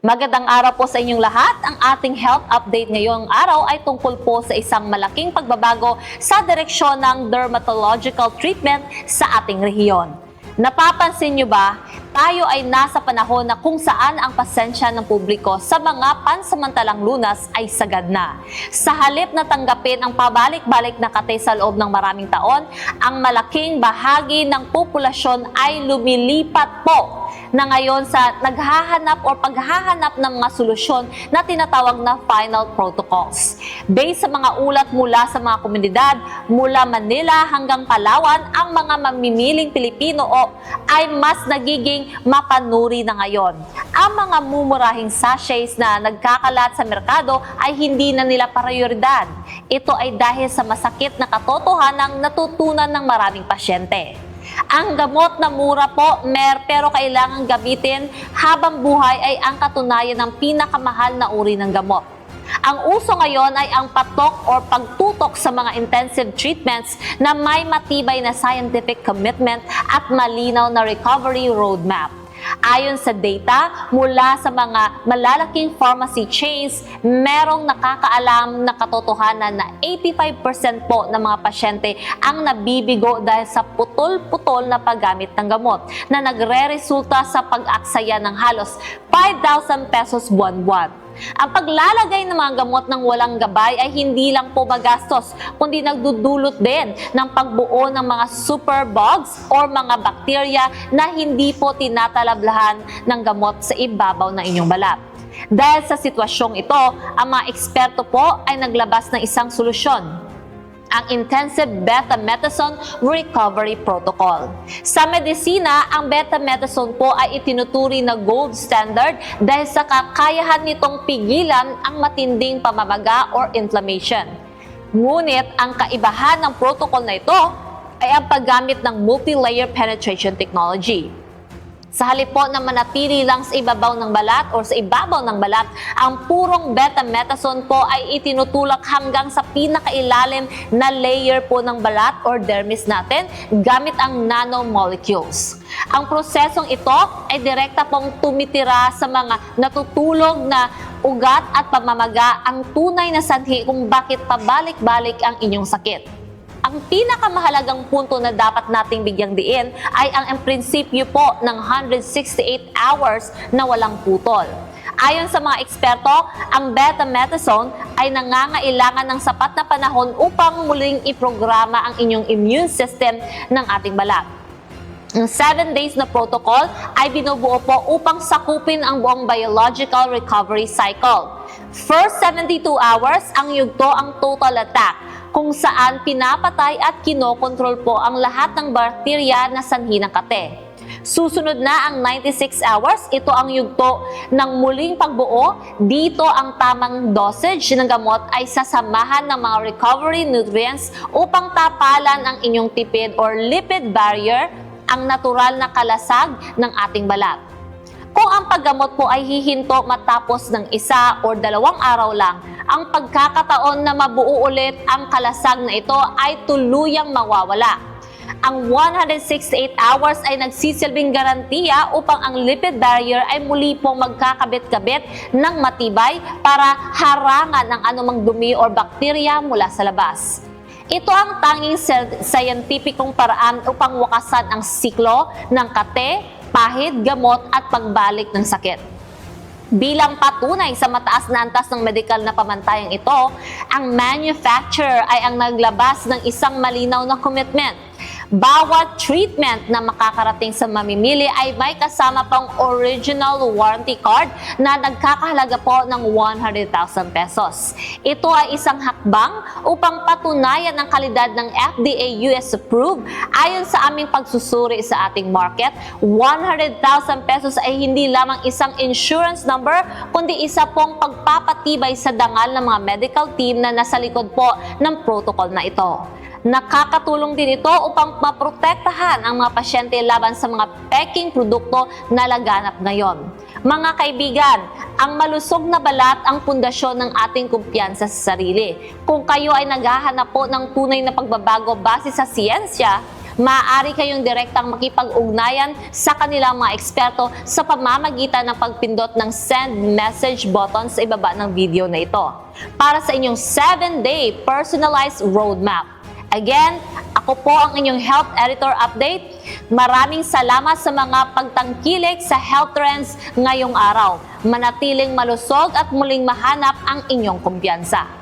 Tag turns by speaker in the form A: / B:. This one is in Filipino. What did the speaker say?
A: Magandang araw po sa inyong lahat. Ang ating health update ngayong araw ay tungkol po sa isang malaking pagbabago sa direksyon ng dermatological treatment sa ating rehiyon. Napapansin nyo ba, tayo ay nasa panahon na kung saan ang pasensya ng publiko sa mga pansamantalang lunas ay sagad na. Sa halip na tanggapin ang pabalik-balik na kate sa loob ng maraming taon, ang malaking bahagi ng populasyon ay lumilipat po na ngayon sa naghahanap o paghahanap ng mga solusyon na tinatawag na final protocols. Based sa mga ulat mula sa mga komunidad, mula Manila hanggang Palawan, ang mga mamimiling Pilipino ay mas nagiging mapanuri na ngayon. Ang mga mumurahing sachets na nagkakalat sa merkado ay hindi na nila prioridad. Ito ay dahil sa masakit na katotohanang natutunan ng maraming pasyente. Ang gamot na mura po, pero kailangan gamitin habang buhay ay ang katunayan ng pinakamahal na uri ng gamot. Ang uso ngayon ay ang patok o pagtutok sa mga intensive treatments na may matibay na scientific commitment at malinaw na recovery roadmap. Ayon sa data mula sa mga malalaking pharmacy chains, merong nakakaalam na katotohanan na 85% po ng mga pasyente ang nabibigo dahil sa putol-putol na paggamit ng gamot na nagre-resulta sa pag-aksaya ng halos 5,000 pesos buwan-buwan. Ang paglalagay ng mga gamot ng walang gabay ay hindi lang po magastos, kundi nagdudulot din ng pagbuo ng mga superbugs o mga bakterya na hindi po tinatalablahan ng gamot sa ibabaw ng inyong balat. Dahil sa sitwasyong ito, ang mga eksperto po ay naglabas ng isang solusyon: ang Intensive Betamethasone Recovery Protocol. Sa medisina, ang betamethasone po ay itinuturi na gold standard dahil sa kakayahan nitong pigilan ang matinding pamamaga or inflammation. Ngunit ang kaibahan ng protocol na ito ay ang paggamit ng multi-layer penetration technology. Sa halip po na manatili lang sa ibabaw ng balat o sa ibabaw ng balat, ang purong betamethasone po ay itinutulak hanggang sa pinakailalim na layer po ng balat or dermis natin gamit ang nanomolecules. Ang prosesong ito ay direkta pong tumitira sa mga natutulog na ugat at pamamaga, ang tunay na sanhi kung bakit pabalik-balik ang inyong sakit. Ang pinakamahalagang punto na dapat nating bigyang diin ay ang prinsipyo po ng 168 hours na walang putol. Ayon sa mga eksperto, ang betamethasone ay nangangailangan ng sapat na panahon upang muling iprograma ang inyong immune system ng ating balat. Ang 7 days na protocol ay binubuo po upang sakupin ang buong biological recovery cycle. First 72 hours, ang yugto ang total attack, kung saan pinapatay at kinokontrol po ang lahat ng bakterya na sanhi ng kate. Susunod na ang 96 hours, ito ang yugto ng muling pagbuo. Dito ang tamang dosage ng gamot ay sasamahan ng mga recovery nutrients upang tapalan ang inyong tipid or lipid barrier, ang natural na kalasag ng ating balat. Kung ang paggamot po ay hihinto matapos ng 1 o 2 araw lang, ang pagkakataon na mabuo ulit ang kalasag na ito ay tuluyang mawawala. Ang 168 hours ay nagsisilbing garantiya upang ang lipid barrier ay muli pong magkakabit-kabit ng matibay para harangan ang anumang dumi o bakterya mula sa labas. Ito ang tanging scientificong paraan upang wakasan ang siklo ng kate, pahid, gamot at pagbalik ng sakit. Bilang patunay sa mataas na antas ng medikal na pamantayang ito, ang manufacturer ay ang naglabas ng isang malinaw na commitment. Bawat treatment na makakarating sa mamimili ay may kasama pang original warranty card na nagkakahalaga po ng 100,000 pesos. Ito ay isang hakbang upang patunayan ang kalidad ng FDA US approved. Ayon sa aming pagsusuri sa ating market, 100,000 pesos ay hindi lamang isang insurance number, kundi isa pong pagpapatibay sa dangal ng mga medical team na nasa likod po ng protocol na ito. Nakakatulong din ito upang maprotektahan ang mga pasyente laban sa mga peking produkto na laganap ngayon. Mga kaibigan, ang malusog na balat ang pundasyon ng ating kumpiyansa sa sarili. Kung kayo ay naghahanap po ng tunay na pagbabago base sa siyensya, Maaari kayong direktang makipag-ugnayan sa kanilang mga eksperto sa pamamagitan ng pagpindot ng send message button sa ibaba ng video na ito para sa inyong 7-day personalized roadmap. Again, ako po ang inyong Health Editor Update. Maraming salamat sa mga pagtangkilik sa health trends ngayong araw. Manatiling malusog at muling mahanap ang inyong kumpiyansa.